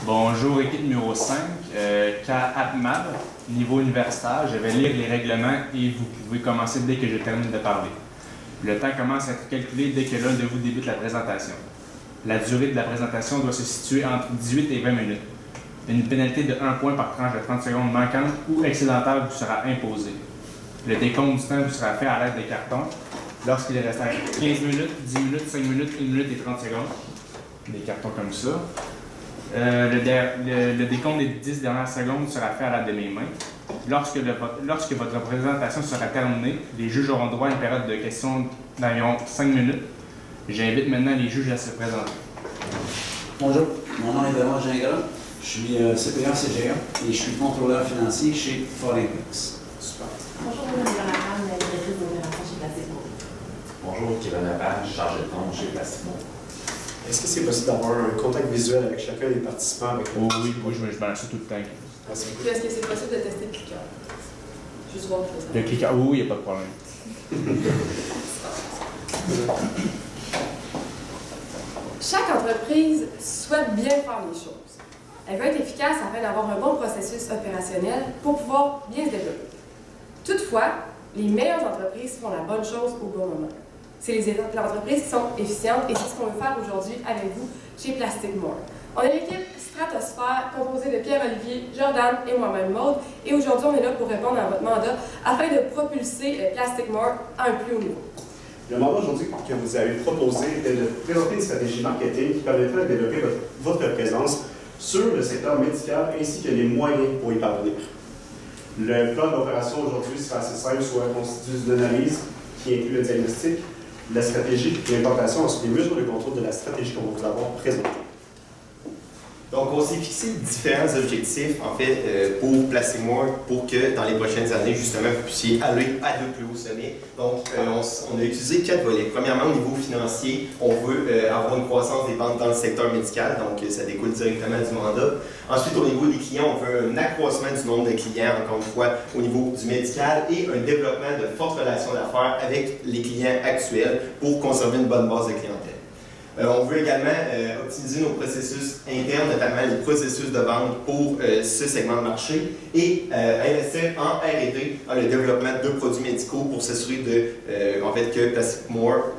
Bonjour, équipe numéro 5, cas AppMab, niveau universitaire. Je vais lire les règlements et vous pouvez commencer dès que je termine de parler. Le temps commence à être calculé dès que l'un de vous débute la présentation. La durée de la présentation doit se situer entre 18 et 20 minutes. Une pénalité de 1 point par tranche de 30 secondes manquante ou excédentaire vous sera imposée. Le décompte du temps vous sera fait à l'aide des cartons. Lorsqu'il reste 15 minutes, 10 minutes, 5 minutes, 1 minute et 30 secondes. Des cartons comme ça. Le décompte des 10 dernières secondes sera fait à l'aide de mes mains. Lorsque votre présentation sera terminée, les juges auront droit à une période de questions d'environ 5 minutes. J'invite maintenant les juges à se présenter. Bonjour, mon nom est Benoît Gingras. Je suis CPA CGA et je suis contrôleur financier chez Forex. Super. Bonjour, Mme Jonathan, la directrice d'opération chez Plastic. Bonjour, Kevin Lepage, chargé de compte chez Plastic. Est-ce que c'est possible d'avoir un contact visuel avec chacun des participants? Avec oui, je me balance ça tout le temps. Est-ce que c'est possible de tester le cliqueur? Juste voir que le cliqueur, oui, il n'y a pas de problème. Chaque entreprise souhaite bien faire les choses. Elle veut être efficace afin d'avoir un bon processus opérationnel pour pouvoir bien se développer. Toutefois, les meilleures entreprises font la bonne chose au bon moment. C'est les entreprises qui sont efficientes et c'est ce qu'on veut faire aujourd'hui avec vous chez Plastic More. On est l'équipe Stratosphère composée de Pierre-Olivier, Jordan et moi-même Maude et aujourd'hui on est là pour répondre à votre mandat afin de propulser Plastic More à un plus haut niveau. Le mandat aujourd'hui que vous avez proposé est de présenter une stratégie marketing qui permettrait de développer votre présence sur le secteur médical ainsi que les moyens pour y parvenir. Le plan d'opération aujourd'hui sera assez simple, soit constitué d'une analyse qui inclut le diagnostic, la stratégie, l'implantation, ensuite les mesures de contrôle de la stratégie qu'on va vous avoir présentée. Donc, on s'est fixé différents objectifs, en fait, pour Plastic More, pour que dans les prochaines années, justement, vous puissiez aller à de plus hauts sommets. Donc, on a utilisé 4 volets. Premièrement, au niveau financier, on veut avoir une croissance des ventes dans le secteur médical, donc ça découle directement du mandat. Ensuite, au niveau des clients, on veut un accroissement du nombre de clients, encore une fois, au niveau du médical, et un développement de fortes relations d'affaires avec les clients actuels pour conserver une bonne base de clientèle. On veut également optimiser nos processus internes, notamment les processus de vente pour ce segment de marché et investir en R&D, dans le développement de produits médicaux pour s'assurer en fait, que Plastic More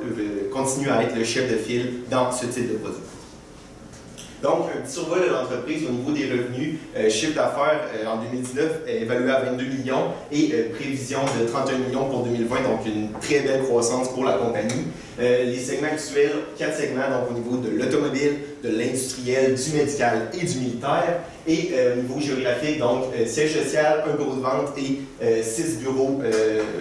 continue à être le chef de file dans ce type de produit. Donc, un petit survol de l'entreprise au niveau des revenus, chiffre d'affaires en 2019 évalué à 22 millions et prévision de 31 millions pour 2020, donc une très belle croissance pour la compagnie. Les segments actuels, 4 segments, donc au niveau de l'automobile, de l'industriel, du médical et du militaire. Et au niveau géographique, donc siège social, un bureau de vente et 6 bureaux,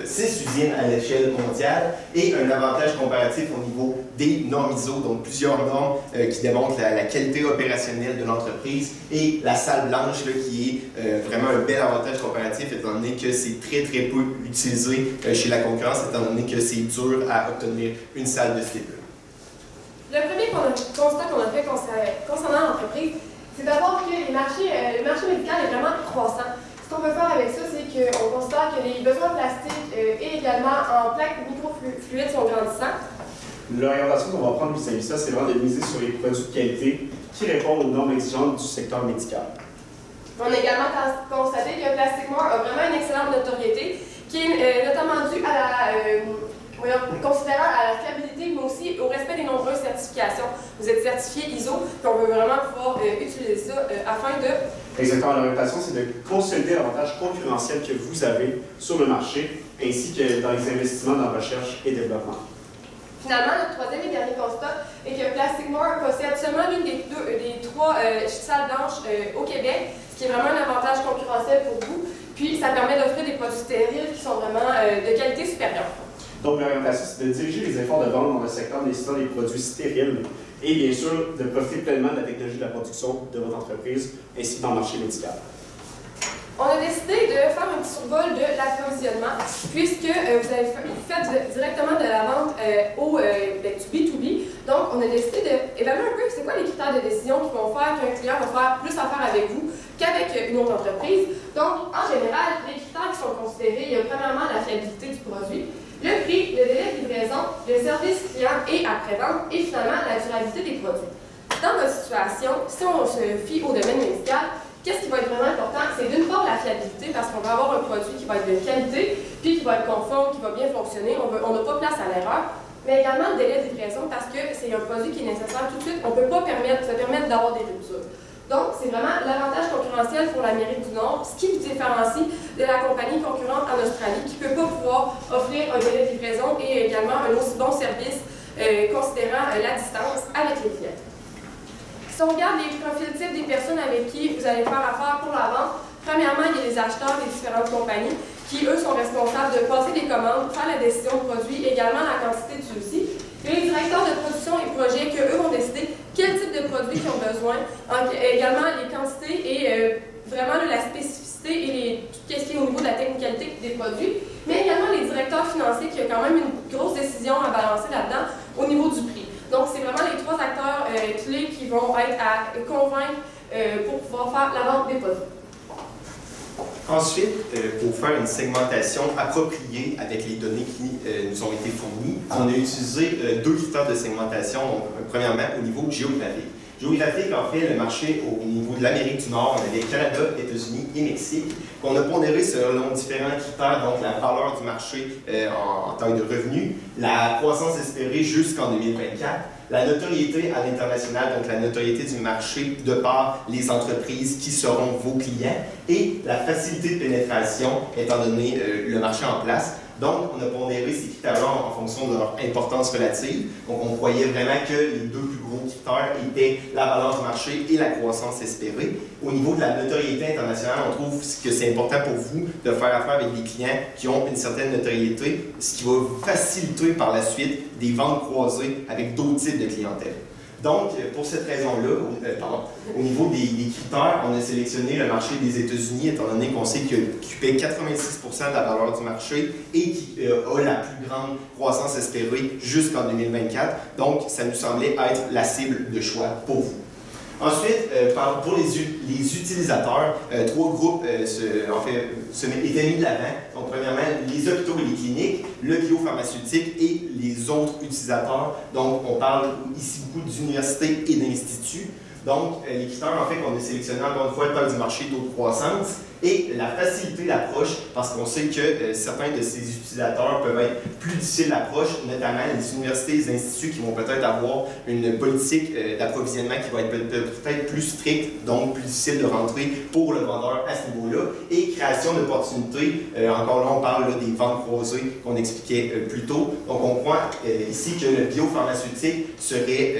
6 usines à l'échelle mondiale. Et un avantage comparatif au niveau des normes ISO, donc plusieurs normes qui démontrent la qualité opérationnelle de l'entreprise. Et la salle blanche là, qui est vraiment un bel avantage comparatif étant donné que c'est très peu utilisé chez la concurrence, étant donné que c'est dur à obtenir une salle de ce type-là. Le premier constat qu'on a fait concernant l'entreprise, c'est d'abord que le marché médical est vraiment croissant. Ce qu'on veut faire avec ça, c'est qu'on constate que les besoins plastiques et également en plaques microfluides sont grandissants. L'orientation qu'on va prendre vis-à-vis de ça, c'est vraiment de miser sur les produits de qualité qui répondent aux normes exigeantes du secteur médical. On a également constaté que Plastic More a vraiment une excellente notoriété, qui est notamment due à considérant à la fiabilité, mais aussi au respect des nombreuses certifications. Vous êtes certifié ISO, puis on veut vraiment pouvoir utiliser ça afin de... Exactement, l'orientation, c'est de consolider l'avantage concurrentiel que vous avez sur le marché, ainsi que dans les investissements dans recherche et développement. Finalement, notre troisième et dernier constat est que Plastic More possède seulement l'une des 3 salles blanches au Québec, ce qui est vraiment un avantage concurrentiel pour vous. Puis, ça permet d'offrir des produits stériles qui sont vraiment de qualité supérieure. Donc, l'orientation, c'est de diriger les efforts de vente dans le secteur nécessitant des produits stériles et bien sûr de profiter pleinement de la technologie de la production de votre entreprise ainsi que dans le marché médical. On a décidé de faire un petit survol de l'approvisionnement puisque vous avez fait directement de la vente du B2B. Donc, on a décidé d'évaluer un peu c'est quoi les critères de décision qui vont faire qu'un client va faire plus affaire avec vous qu'avec une autre entreprise. Donc, en général, les critères qui sont considérés, il y a premièrement la fiabilité du produit, le prix, le délai de livraison, le service client et après-vente et finalement la durabilité des produits. Dans votre situation, si on se fie au domaine médical, qu'est-ce qui va être vraiment important? C'est d'une part la fiabilité, parce qu'on va avoir un produit qui va être de qualité, puis qui va être conforme, qui va bien fonctionner, on n'a pas place à l'erreur, mais également le délai de livraison, parce que c'est un produit qui est nécessaire tout de suite, on ne peut pas se permettre d'avoir des ruptures. Donc, c'est vraiment l'avantage concurrentiel pour l'Amérique du Nord, ce qui vous différencie de la compagnie concurrente en Australie, qui ne peut pas pouvoir offrir un délai de livraison et également un aussi bon service considérant la distance avec les clients. Si on regarde les profils types des personnes avec qui vous allez faire affaire pour la vente, premièrement, il y a les acheteurs des différentes compagnies qui, eux, sont responsables de passer des commandes, faire la décision de produit, également la quantité de ceux-ci. Et les directeurs de production et projets qui, eux, vont décider quel type de produits ils ont besoin, également les quantités et vraiment la spécificité et tout ce qui est au niveau de la technicalité des produits, mais également les directeurs financiers qui ont quand même une grosse décision à balancer là-dedans au niveau du prix. Donc, c'est vraiment les trois acteurs clés qui vont être à convaincre pour pouvoir faire la vente des produits. Ensuite, pour faire une segmentation appropriée avec les données qui nous ont été fournies, on a utilisé deux critères de segmentation. Donc, premièrement, au niveau géographique. Géographique, en fait, le marché au niveau de l'Amérique du Nord, on avait Canada, États-Unis et Mexique, qu'on a pondéré selon différents critères, donc la valeur du marché en termes de revenus, la croissance espérée jusqu'en 2024, la notoriété à l'international, donc la notoriété du marché de par les entreprises qui seront vos clients, et la facilité de pénétration, étant donné le marché en place. Donc, on a pondéré ces critères-là en fonction de leur importance relative. Donc, on croyait vraiment que les deux plus gros critères étaient la valeur du marché et la croissance espérée. Au niveau de la notoriété internationale, on trouve que c'est important pour vous de faire affaire avec des clients qui ont une certaine notoriété, ce qui va faciliter par la suite des ventes croisées avec d'autres types de clientèle. Donc, pour cette raison-là, au niveau des critères, on a sélectionné le marché des États-Unis, étant donné qu'on sait qu'il occupait 86% de la valeur du marché et qui a la plus grande croissance espérée jusqu'en 2024. Donc, ça nous semblait être la cible de choix pour vous. Ensuite, pour les utilisateurs, trois groupes étaient mis de l'avant. Donc, premièrement, les hôpitaux et les cliniques, le biopharmaceutique et les autres utilisateurs. Donc, on parle ici beaucoup d'universités et d'instituts. Donc, les critères, en fait, qu'on a sélectionnés, encore une fois, taille du marché, taux de croissance et la facilité d'approche, parce qu'on sait que certains de ces utilisateurs peuvent être plus difficiles d'approche, notamment les universités et les instituts qui vont peut-être avoir une politique d'approvisionnement qui va être peut-être plus stricte, donc plus difficile de rentrer pour le vendeur à ce niveau-là. Et création d'opportunités, encore là, on parle là, des ventes croisées qu'on expliquait plus tôt. Donc, on croit ici que le biopharmaceutique serait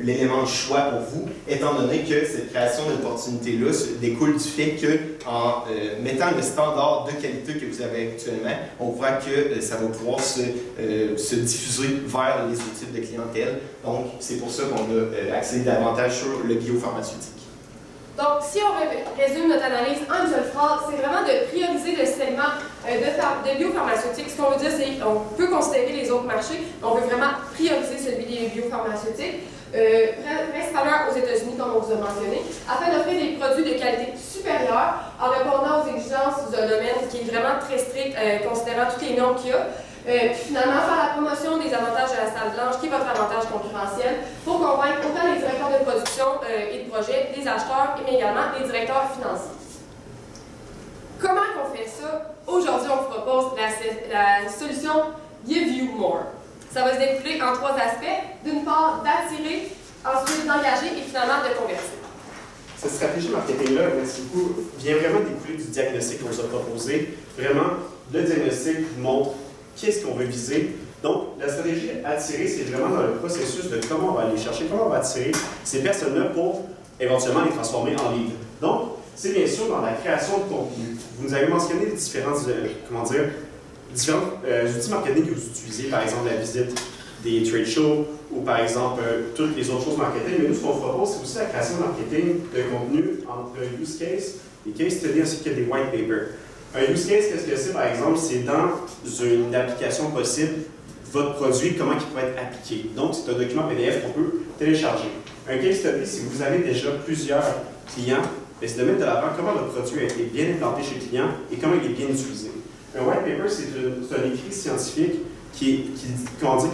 l'élément de choix pour vous, étant donné que cette création d'opportunités-là découle du fait qu'en mettant le standard de qualité que vous avez actuellement, on croit que ça va pouvoir se diffuser vers les autres types de clientèle. Donc, c'est pour ça qu'on a axé davantage sur le biopharmaceutique. Donc, si on résume notre analyse en une seule phrase, c'est vraiment de prioriser le segment de biopharmaceutique. Ce qu'on veut dire, c'est qu'on peut considérer les autres marchés, mais on veut vraiment prioriser celui des biopharmaceutiques. Principalement aux États-Unis, comme on vous a mentionné, afin d'offrir des produits de qualité supérieure en répondant aux exigences d'un domaine qui est vraiment très strict, considérant toutes les normes qu'il y a. Puis finalement, faire la promotion des avantages de la salle blanche, qui est votre avantage concurrentiel, pour convaincre autant les directeurs de production et de projet, des acheteurs, mais également des directeurs financiers. Comment on fait ça? Aujourd'hui, on vous propose la solution Give You More. Ça va se découler en trois aspects. D'une part, d'attirer, ensuite d'engager et finalement de convertir. Cette stratégie marketing-là, merci beaucoup, vient vraiment découler du diagnostic qu'on vous a proposé. Vraiment, le diagnostic vous montre qu'est-ce qu'on veut viser. Donc, la stratégie attirer, c'est vraiment dans le processus de comment on va aller chercher, comment on va attirer ces personnes-là pour éventuellement les transformer en leads. Donc, c'est bien sûr dans la création de contenu. Vous nous avez mentionné les différents outils marketing que vous utilisez, par exemple la visite des trade shows ou par exemple toutes les autres choses marketing. Mais nous, ce qu'on vous propose, c'est aussi la création de marketing de contenu entre use case, les case studies ainsi que des white papers. Un use case, qu'est-ce que c'est par exemple? C'est dans une application possible, votre produit, comment il pourrait être appliqué. Donc, c'est un document PDF qu'on peut télécharger. Un case study, si vous avez déjà plusieurs clients, c'est de mettre de l'avant comment votre produit a été bien implanté chez le client et comment il est bien utilisé. Un white paper, c'est un écrit scientifique qui montre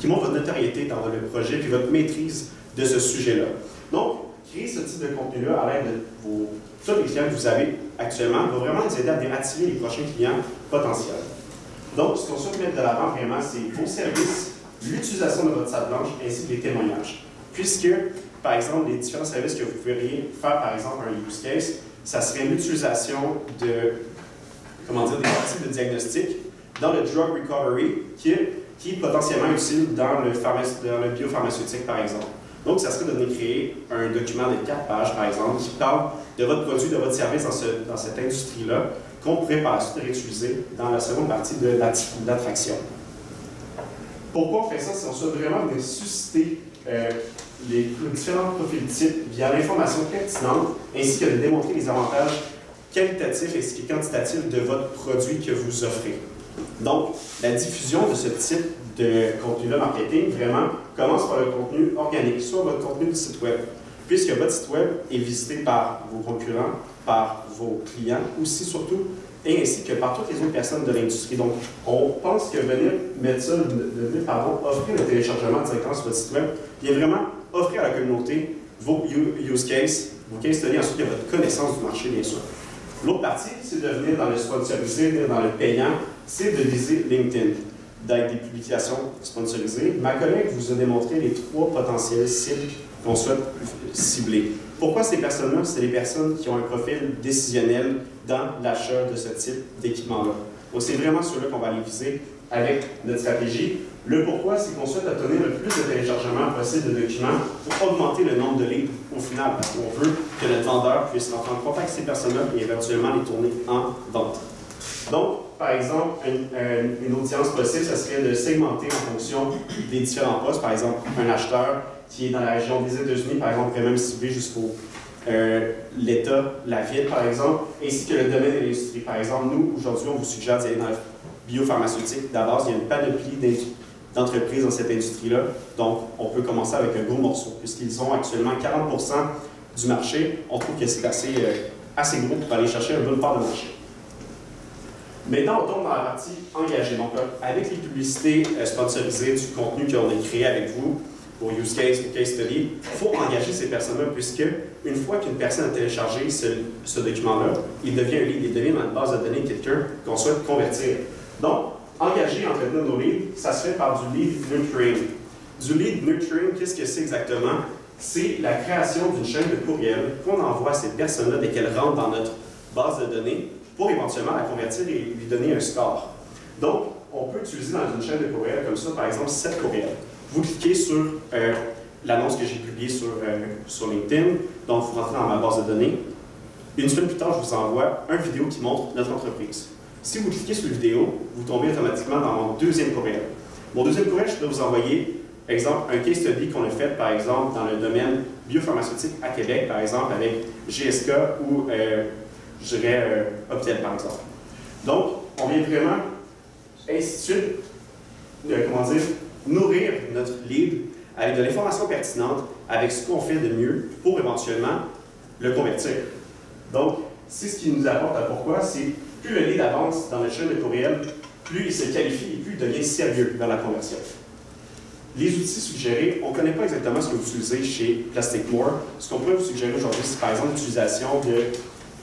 votre notoriété dans le projet puis votre maîtrise de ce sujet-là. Donc, créer ce type de contenu-là à l'aide de tous les clients que vous avez actuellement va vraiment vous aider à attirer les prochains clients potentiels. Donc, ce qu'on souhaite mettre de l'avant vraiment, c'est vos services, l'utilisation de votre salle blanche ainsi que les témoignages. Puisque, par exemple, les différents services que vous pourriez faire, par exemple, un use case, ça serait l'utilisation de, des parties de diagnostic dans le drug recovery qui est potentiellement utile dans le biopharmaceutique, par exemple. Donc, ça serait de venir créer un document de 4 pages, par exemple, qui parle de votre produit, de votre service dans cette industrie-là, qu'on pourrait par la suite réutiliser dans la seconde partie de l'attraction. Pourquoi on fait ça? C'est qu'on souhaite vraiment venir susciter les différents profils types via l'information pertinente, ainsi que de démontrer les avantages qualitatifs ainsi que quantitatifs de votre produit que vous offrez. Donc, la diffusion de ce type de contenu-là marketing, vraiment, commence par le contenu organique, soit votre contenu du site web, puisque votre site web est visité par vos concurrents, par vos clients, aussi surtout, et ainsi que par toutes les autres personnes de l'industrie. Donc, on pense que venir mettre ça, offrir le téléchargement directement sur votre site web, vient vraiment offrir à la communauté vos use cases, vos case studies, ensuite il y a votre connaissance du marché, bien sûr. L'autre partie, c'est de venir dans le sponsorisé, venir dans le payant, c'est de viser LinkedIn, d'être des publications sponsorisées. Ma collègue vous a démontré les 3 potentiels cibles qu'on souhaite cibler. Pourquoi ces personnes-là? C'est les personnes qui ont un profil décisionnel dans l'achat de ce type d'équipement-là. Donc, c'est vraiment ceux-là qu'on va aller viser avec notre stratégie. Le pourquoi, c'est qu'on souhaite obtenir le plus de téléchargements possible de documents pour augmenter le nombre de livres au final, parce qu'on veut que notre vendeur puisse rentrer en contact avec ces personnes-là et éventuellement les tourner en vente. Donc, par exemple, une audience possible, ça serait de segmenter en fonction des différents postes. Par exemple, un acheteur qui est dans la région des États-Unis, par exemple, pourrait même cibler jusqu'au l'État, la ville, par exemple, ainsi que le domaine de l'industrie. Par exemple, nous, aujourd'hui, on vous suggère d'aller dans la biopharmaceutique. D'abord, il y a une panoplie d'entreprises dans cette industrie-là. Donc, on peut commencer avec un gros morceau, puisqu'ils ont actuellement 40% du marché. On trouve que c'est assez gros pour aller chercher une bonne part de marché. Maintenant, on tombe dans la partie engagée. Donc, avec les publicités sponsorisées du contenu qu'on a créé avec vous, pour use case, pour case study, il faut engager ces personnes-là, puisque une fois qu'une personne a téléchargé ce document-là, il devient un lead, il devient dans une base de données quelqu'un qu'on souhaite convertir. Donc, engager, entretenir nos leads, ça se fait par du lead nurturing. Du lead nurturing, qu'est-ce que c'est exactement? C'est la création d'une chaîne de courriel qu'on envoie à cette personne-là dès qu'elle rentre dans notre base de données pour éventuellement la convertir et lui donner un score. Donc, on peut utiliser dans une chaîne de courriel comme ça, par exemple, 7 courriels. Vous cliquez sur l'annonce que j'ai publiée sur LinkedIn, donc vous rentrez dans ma base de données. Une semaine plus tard, je vous envoie une vidéo qui montre notre entreprise. Si vous cliquez sur la vidéo, vous tombez automatiquement dans mon deuxième courriel. Mon deuxième courriel, je peux vous envoyer, exemple, un case study qu'on a fait, par exemple, dans le domaine biopharmaceutique à Québec, par exemple, avec GSK ou, je dirais, Optel, par exemple. Donc, on vient vraiment, ainsi de suite, nourrir notre lead avec de l'information pertinente, avec ce qu'on fait de mieux pour éventuellement le convertir. Donc, c'est ce qui nous apporte à pourquoi, c'est plus le lead avance dans notre chaîne de courriel, plus il se qualifie et plus il devient sérieux dans la conversion. Les outils suggérés, on ne connaît pas exactement ce que vous utilisez chez Plasticmore. Ce qu'on pourrait vous suggérer aujourd'hui, c'est par exemple l'utilisation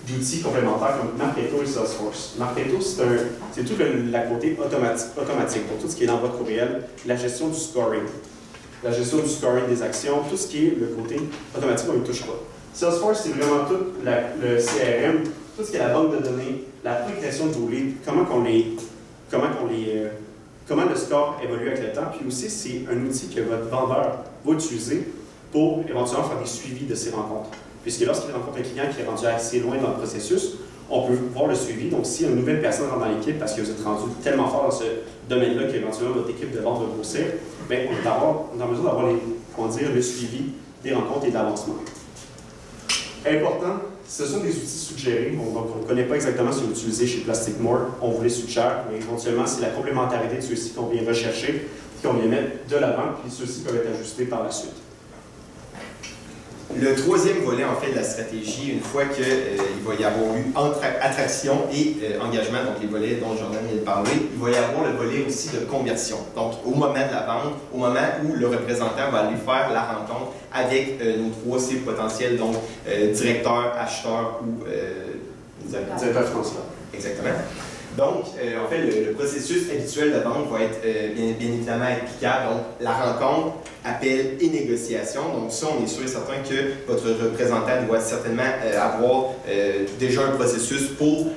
d'outils complémentaires comme Marketo et Salesforce. Marketo, c'est tout la côté automatique pour tout ce qui est dans votre courriel, la gestion du scoring. La gestion du scoring des actions, tout ce qui est le côté automatique, on ne touche pas. Salesforce, c'est vraiment tout le CRM, tout ce qui est la banque de données, la progression de vos leads, comment le score évolue avec le temps, puis aussi c'est un outil que votre vendeur va utiliser pour éventuellement faire des suivis de ses rencontres. Puisque lorsqu'il rencontre un client qui est rendu assez loin dans le processus, on peut voir le suivi. Donc, si une nouvelle personne rentre dans l'équipe parce que vous êtes rendu tellement fort dans ce domaine-là qu'éventuellement votre équipe de vente va grossir, bien, on est en mesure d'avoir le suivi des rencontres et de l'avancement. Important, ce sont des outils suggérés. Donc, on ne connaît pas exactement ce qu'on utilise chez Plasticmore. On vous les suggère, mais éventuellement, c'est la complémentarité de ceux-ci qu'on vient rechercher et qu'on vient mettre de l'avant, puis ceux-ci peuvent être ajustés par la suite. Le troisième volet, en fait, de la stratégie, une fois qu'il va y avoir eu attraction et engagement, donc les volets dont Jordan vient de parler, il va y avoir le volet aussi de conversion. Donc, au moment de la vente, au moment où le représentant va aller faire la rencontre avec nos trois cibles potentiels, donc directeur, acheteur ou Directeur financier. Exactement. Donc, en fait, le processus habituel de vente va être bien évidemment applicable. Donc, la rencontre, appel et négociation. Donc, ça, on est sûr et certain que votre représentant doit certainement avoir déjà un processus pour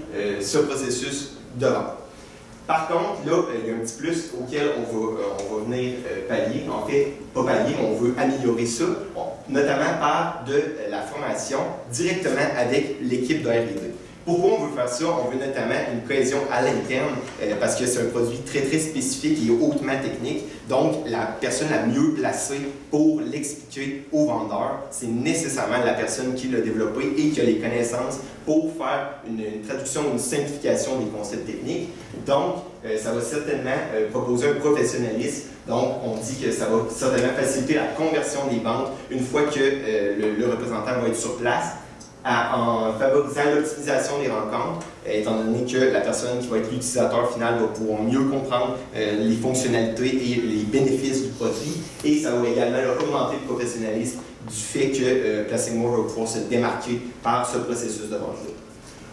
ce processus de vente. Par contre, là, il y a un petit plus auquel on va venir pallier. En fait, pas pallier, mais on veut améliorer ça, notamment par de la formation directement avec l'équipe de R&D. Pourquoi on veut faire ça? On veut notamment une cohésion à l'interne parce que c'est un produit très très spécifique et hautement technique. Donc, la personne la mieux placée pour l'expliquer au vendeur, c'est nécessairement la personne qui l'a développé et qui a les connaissances pour faire une traduction, une simplification des concepts techniques. Donc, ça va certainement proposer un professionnalisme. Donc, on dit que ça va certainement faciliter la conversion des ventes une fois que le représentant va être sur place. En favorisant l'optimisation des rencontres, étant donné que la personne qui va être l'utilisateur final va pouvoir mieux comprendre les fonctionnalités et les bénéfices du produit, et ça va également augmenter le professionnalisme du fait que Placing More va pouvoir se démarquer par ce processus de vente-là.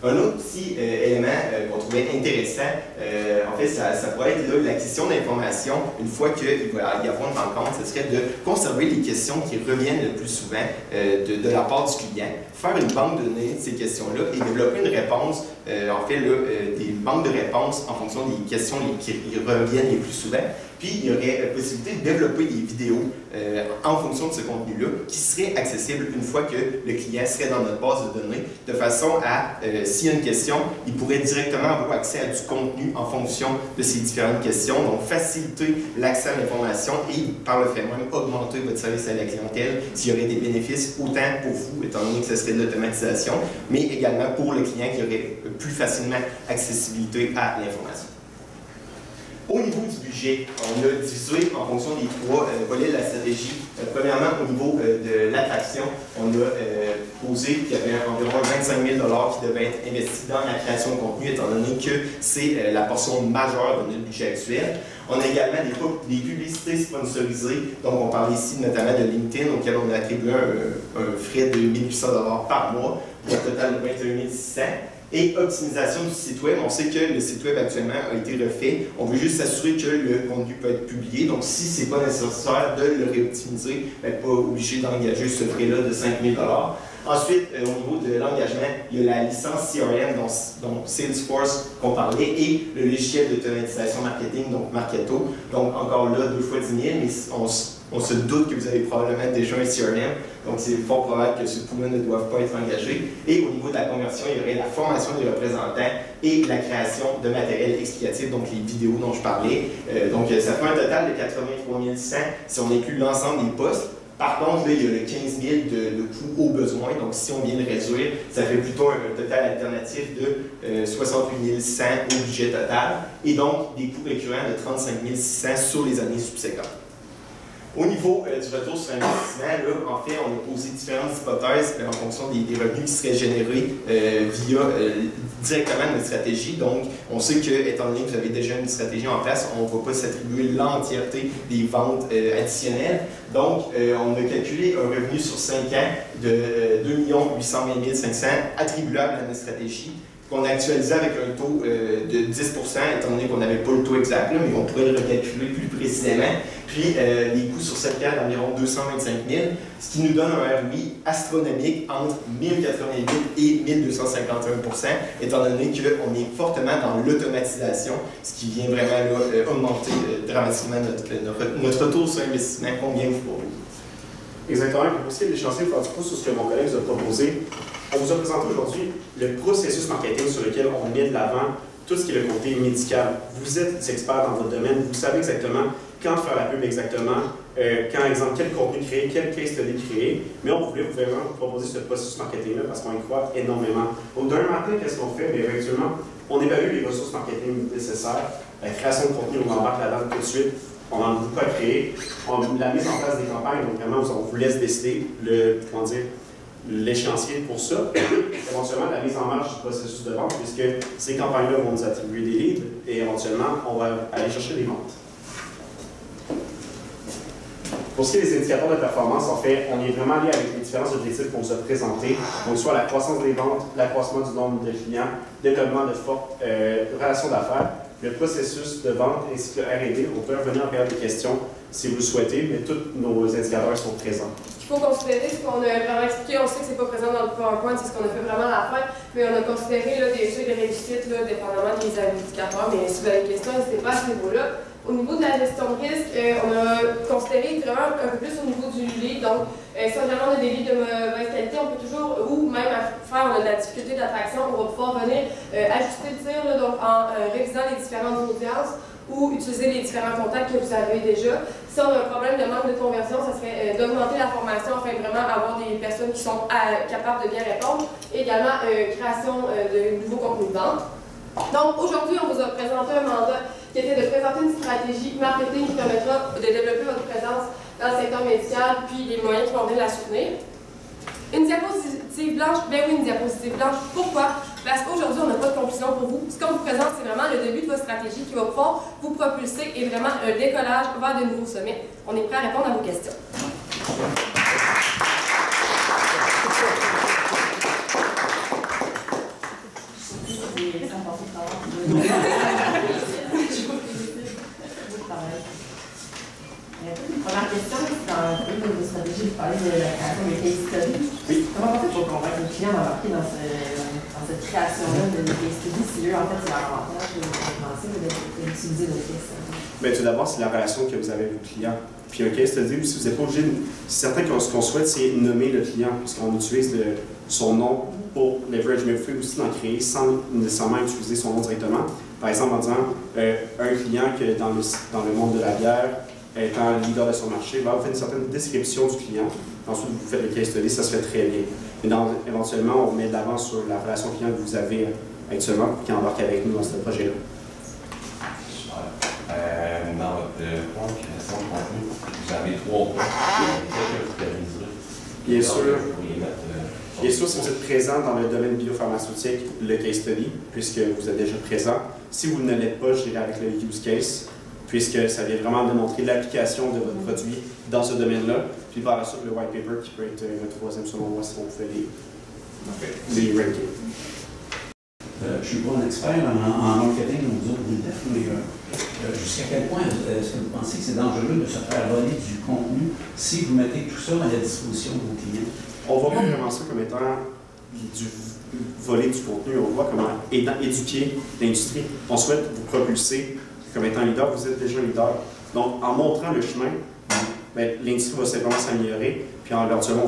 Un autre petit élément qu'on trouvait intéressant, en fait, ça pourrait être l'acquisition d'informations. Une fois qu'il va y avoir une rencontre, ce serait de conserver les questions qui reviennent le plus souvent de la part du client, faire une banque de données de ces questions-là et développer une réponse, en fait, des banques de réponses en fonction des questions qui reviennent les plus souvent. Puis, il y aurait la possibilité de développer des vidéos en fonction de ce contenu-là qui seraient accessibles une fois que le client serait dans notre base de données, de façon à, s'il y a une question, il pourrait directement avoir accès à du contenu en fonction de ces différentes questions. Donc, faciliter l'accès à l'information et, par le fait même, augmenter votre service à la clientèle s'il y aurait des bénéfices, autant pour vous, étant donné que ce serait de l'automatisation, mais également pour le client qui aurait plus facilement accessibilité à l'information. Au niveau du budget, on a divisé en fonction des trois volets de la stratégie. Premièrement, au niveau de l'attraction, on a posé qu'il y avait environ 25 000 qui devaient être investis dans la création de contenu, étant donné que c'est la portion majeure de notre budget actuel. On a également des publicités sponsorisées, donc on parle ici notamment de LinkedIn, auquel on a attribué un frais de 1 800 $ par mois, pour un total de 21 600 $. Et optimisation du site web, on sait que le site web actuellement a été refait. On veut juste s'assurer que le contenu peut être publié. Donc, si ce n'est pas nécessaire de le réoptimiser, pas obligé d'engager ce frais-là de 5 000 $. Ensuite, au niveau de l'engagement, il y a la licence CRM, donc Salesforce qu'on parlait, et le logiciel d'automatisation marketing, donc Marketo. Donc, encore là, 2 fois 10 000, mais on se doute que vous avez probablement déjà un CRM, donc c'est fort probable que ce coût-là ne doive pas être engagé. Et au niveau de la conversion, il y aurait la formation des représentants et la création de matériel explicatif, donc les vidéos dont je parlais. Donc ça fait un total de 83 100 si on inclut l'ensemble des postes. Par contre, là, il y a le 15 000 de coûts au besoin, donc si on vient le réduire, ça fait plutôt un total alternatif de 68 100 au budget total, et donc des coûts récurrents de 35 600 sur les années subséquentes. Au niveau du retour sur investissement, là, en fait, on a posé différentes hypothèses en fonction des revenus qui seraient générés via directement notre stratégie. Donc, on sait que, étant donné que vous avez déjà une stratégie en place, on ne va pas s'attribuer l'entièreté des ventes additionnelles. Donc, on a calculé un revenu sur 5 ans de 2 820 500 attribuable à notre stratégie, qu'on a actualisé avec un taux de 10 %, étant donné qu'on n'avait pas le taux exact, là, mais on pourrait le recalculer plus précisément. Puis, les coûts sur 7 ans d'environ 225 000, ce qui nous donne un ROI astronomique entre 1088 et 1251 %, étant donné qu'on est fortement dans l'automatisation, ce qui vient vraiment là, augmenter dramatiquement notre retour sur investissement, combien vous proposez. Exactement. Pour aussi l'échancer, faire du pouce sur ce que mon collègue vous a proposé. On vous a présenté aujourd'hui le processus marketing sur lequel on met de l'avant tout ce qui est le côté médical. Vous êtes des experts dans votre domaine, vous savez exactement quand faire la pub exactement, quand, exemple, quel contenu créer, quel case study créer, mais on voulait vraiment vous proposer ce processus marketing-là parce qu'on y croit énormément. D'un matin, qu'est-ce qu'on fait? Bien, actuellement, on évalue les ressources marketing nécessaires, la création de contenu, on embarque là-dedans tout de suite. on en a beaucoup à créer. La mise en place des campagnes, donc vraiment, on vous laisse décider l'échéancier pour ça. Éventuellement, la mise en marche du processus de vente, puisque ces campagnes-là vont nous attribuer des leads et éventuellement, on va aller chercher des ventes. Pour ce qui est des indicateurs de performance, en fait, on est vraiment allé avec les différents objectifs qu'on vous a présentés. Donc, soit la croissance des ventes, l'accroissement du nombre de clients, développement de fortes relations d'affaires, le processus de vente ainsi que le R&D. On peut revenir en période de questions si vous le souhaitez, mais tous nos indicateurs sont présents. Il faut considérer ce qu'on a vraiment expliqué. On sait que ce n'est pas présent dans le PowerPoint, c'est ce qu'on a fait vraiment à la fin, mais on a considéré là, des seuils de réussite, là, dépendamment des indicateurs. Mais si vous avez des questions, n'hésitez pas à ce niveau-là. Au niveau de la gestion de risque, on a considéré vraiment un peu plus au niveau du lead. Donc, si on a des leads de mauvaise qualité, on peut toujours, ou même à faire de la difficulté d'attraction, on va pouvoir venir ajuster le tir là, donc, en révisant les différentes audiences ou utiliser les différents contacts que vous avez déjà. Si on a un problème de manque de conversion, ça serait d'augmenter la formation afin de vraiment avoir des personnes qui sont capables de bien répondre. Et également, création de nouveaux contenus de vente. Donc, aujourd'hui, on vous a présenté un mandat qui était de présenter une stratégie marketing qui permettra de développer votre présence dans le secteur médical, puis les moyens qui vont venir la soutenir. Une diapositive blanche, bien oui, une diapositive blanche. Pourquoi? Parce qu'aujourd'hui, on n'a pas de conclusion pour vous. Ce qu'on vous présente, c'est vraiment le début de votre stratégie qui va pouvoir vous propulser et vraiment un décollage vers de nouveaux sommets. On est prêt à répondre à vos questions. Première question, c'est dans le de vos stratégies, vous parlez de la création des case studies. Oui. Comment on fait pour convaincre les clients d'embarquer dans cette création-là de case studies si eux, en fait, c'est leur avantage de penser ou d'utiliser le case study? Bien, tout d'abord, c'est la relation que vous avez avec vos clients. Puis un case study, si vous n'êtes pas obligé, c'est certain que ce qu'on souhaite, c'est nommer le client, puisqu'on utilise son nom pour leverage, mais vous pouvez aussi en créer sans nécessairement utiliser son nom directement. Par exemple, en disant un client que dans le monde de la bière, étant leader de son marché, là, vous faites une certaine description du client. Ensuite, vous faites le case study, ça se fait très bien. Mais éventuellement, on met de l'avant sur la relation client que vous avez actuellement qui embarque avec nous dans ce projet-là. Dans votre point de création de contenu, vous avez 3 points. Lesquels que vous prioriserez? Bien sûr. Bien sûr, si vous êtes présent dans le domaine biopharmaceutique, le case study, puisque vous êtes déjà présent. Si vous ne l'êtes pas, je dirais avec le use case, puisque ça vient vraiment démontrer l'application de votre produit dans ce domaine-là. Puis par la suite, le white paper qui peut être le troisième selon moi si on fait les rankings. Je ne suis pas un expert en marketing, nous autres, mais jusqu'à quel point est-ce que vous pensez que c'est dangereux de se faire voler du contenu si vous mettez tout ça à la disposition de vos clients? On ne voit pas vraiment ça comme étant du voler du contenu, on voit comment éduquer l'industrie. On souhaite vous propulser comme étant leader, vous êtes déjà leader. Donc, en montrant le chemin, l'industrie va simplement s'améliorer, puis éventuellement,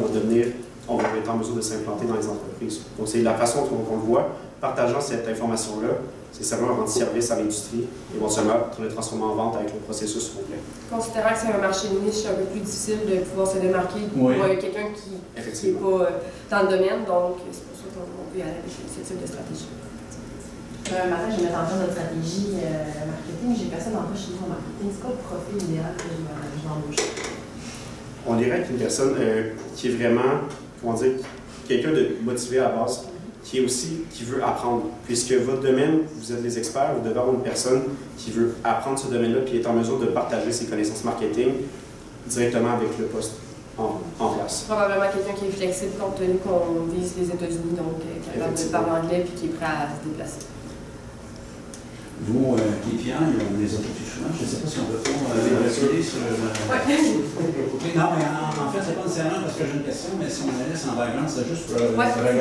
on va être en mesure de s'implanter dans les entreprises. Donc, c'est la façon dont on le voit. Partageant cette information-là, c'est simplement rendre service à l'industrie, éventuellement le transformer en vente avec le processus complet. Considérant que c'est un marché niche, c'est un peu plus difficile de pouvoir se démarquer pour quelqu'un qui n'est pas dans le domaine, donc c'est pour ça qu'on peut y aller avec ce type de stratégie. Un matin, je vais mettre en place notre stratégie marketing. J'ai personne en chez nous en marketing. C'est quoi le profil idéal que je vais embaucher? On dirait qu'une personne qui est vraiment, comment dire, quelqu'un de motivé à la base, qui veut apprendre. Puisque votre domaine, vous êtes les experts, vous devez avoir une personne qui veut apprendre ce domaine-là puis est en mesure de partager ses connaissances marketing directement avec le poste en place. Probablement quelqu'un qui est flexible compte tenu qu'on vise les États-Unis, donc capable de parler anglais puis qui est prêt à se déplacer. Vos KPI, on les a pas fait souvent. Je ne sais pas si on peut pas les reculer sur le... Non, mais en fait, c'est pas nécessairement parce que j'ai une question, mais si on la laisse en background, c'est juste pour regarder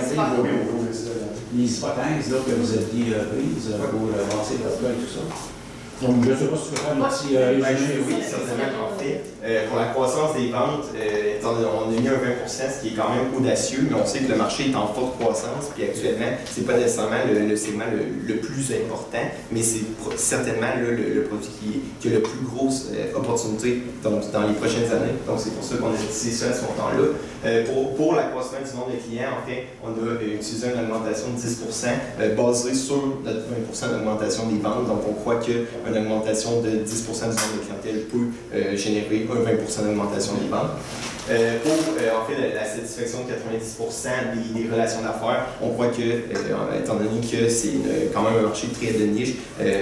les hypothèses là, que vous aviez prises pour lancer votre cas et tout ça. Donc, je ne sais pas si tu veux faire un petit résumé. Oui, certainement. En fait, pour la croissance des ventes, on a mis un 20 ce qui est quand même audacieux, mais on sait que le marché est en forte croissance, puis actuellement, ce n'est pas nécessairement le segment le plus important, mais c'est certainement le produit qui a la plus grosse opportunité dans les prochaines années. Donc, c'est pour ça qu'on a utilisé ça à ce montant-là. Pour l'accroissement du nombre de clients, en fait, on a utilisé une augmentation de 10 basée sur notre 20 d'augmentation des ventes. Donc, on croit qu'un une augmentation de 10% du nombre de clientèle peut générer un 20% d'augmentation des ventes. En fait, la satisfaction de 90% des relations d'affaires, on voit que, étant donné que c'est quand même un marché très de niche,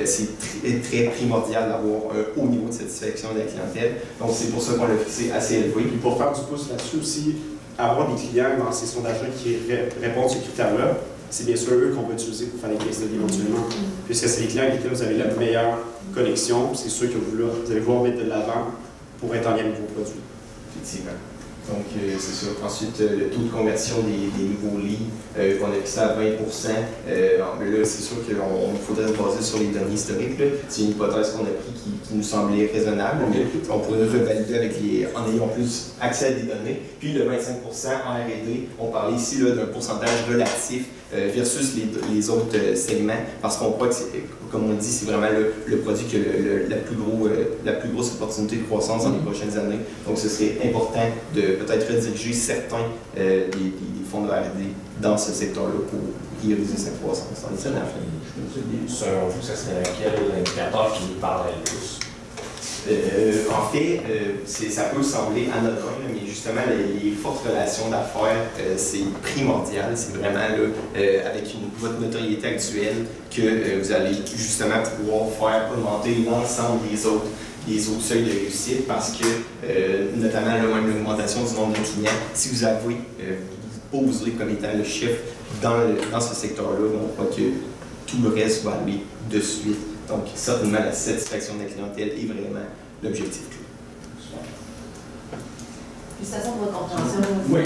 c'est très primordial d'avoir un haut niveau de satisfaction de la clientèle. Donc, c'est pour ça qu'on l'a fixé assez élevé. Puis pour faire du pouce là-dessus aussi, avoir des clients dans ces sondages-là qui répondent à ces critères-là, c'est bien sûr eux qu'on va utiliser pour faire les case studies éventuellement. Puisque c'est les clients avec lesquels vous avez la meilleure connexion, c'est sûr que vous allez vouloir mettre de l'avant pour être en lien avec vos produits. Effectivement. Donc, c'est sûr. Ensuite, le taux de conversion des nouveaux leads, qu'on a fixé à 20%. Mais là, c'est sûr qu'il faudrait se baser sur les données historiques. C'est une hypothèse qu'on a prise qui nous semblait raisonnable, mais on pourrait revalider en ayant plus accès à des données. Puis le 25% en R&D, on parlait ici d'un pourcentage relatif versus les autres segments, parce qu'on croit que, comme on le dit, c'est vraiment le produit qui a la plus grosse opportunité de croissance dans les prochaines années. Donc, ce serait important de peut-être rediriger certains des fonds de R&D dans ce secteur-là pour prioriser sa croissance dans les années à venir. Selon vous, ça serait quel indicateur qui nous parlerait le plus? En fait, ça peut sembler anodin, mais justement, les fortes relations d'affaires, c'est primordial. C'est vraiment là, avec votre notoriété actuelle que vous allez justement pouvoir faire augmenter l'ensemble des autres seuils de réussite parce que, notamment même l'augmentation du nombre de clients, si vous avez posé comme étant le chef dans ce secteur-là, on croit que tout le reste va aller de suite. Donc, certainement, la satisfaction de la clientèle est vraiment l'objectif clé. Félicitations pour votre compréhension. Oui,